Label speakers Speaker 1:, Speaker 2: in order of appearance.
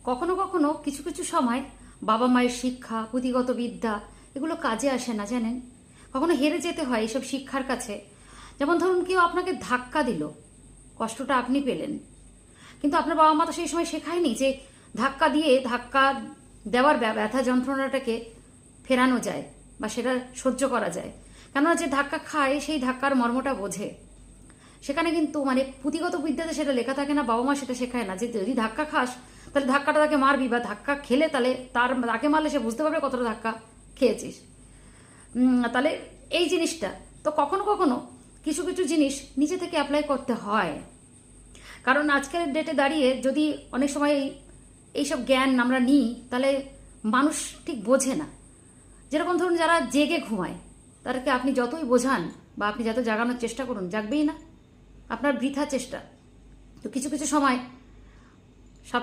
Speaker 1: কখনো কখনো কিছু কিছু সময় বাবা মায়ের শিক্ষা, পুঁথিগত বিদ্যা এগুলো কাজে আসে না, জানেন। কখনো হেরে যেতে হয় এইসব শিক্ষার কাছে। যেমন ধরুন, কেউ আপনাকে ধাক্কা দিল, কষ্টটা আপনি পেলেন, কিন্তু আপনার বাবা মা তো সেই সময় শেখায়নি যে ধাক্কা দেওয়ার ব্যথা যন্ত্রণাটাকে ফেরানো যায় বা সেটা সহ্য করা যায়। কেননা যে ধাক্কা খায় সেই ধাক্কার মর্মটা বোঝে। সেখানে কিন্তু মানে পুঁথিগত বিদ্যাতে সেটা লেখা থাকে না, বাবা মা সেটা শেখায় না যে যদি ধাক্কা খাস তাহলে ধাক্কাটা তাকে মারবি, বা ধাক্কা খেলে তাহলে তাকে মারলে সে বুঝতে পারবে কতটা ধাক্কা খেয়েছিস। তাহলে এই জিনিসটা তো কখনো কখনো কিছু কিছু জিনিস নিজে থেকে অ্যাপ্লাই করতে হয়। কারণ আজকের ডেটে দাঁড়িয়ে যদি অনেক সময় এইসব জ্ঞান আমরা নিই তাহলে মানুষ ঠিক বোঝে না। যেরকম ধরুন, যারা জেগে ঘুমায় তাদেরকে আপনি যতই বোঝান বা আপনি যত জাগানোর চেষ্টা করুন, জাগবেই না, আপনার বৃথা চেষ্টা। তো কিছু কিছু সময় সব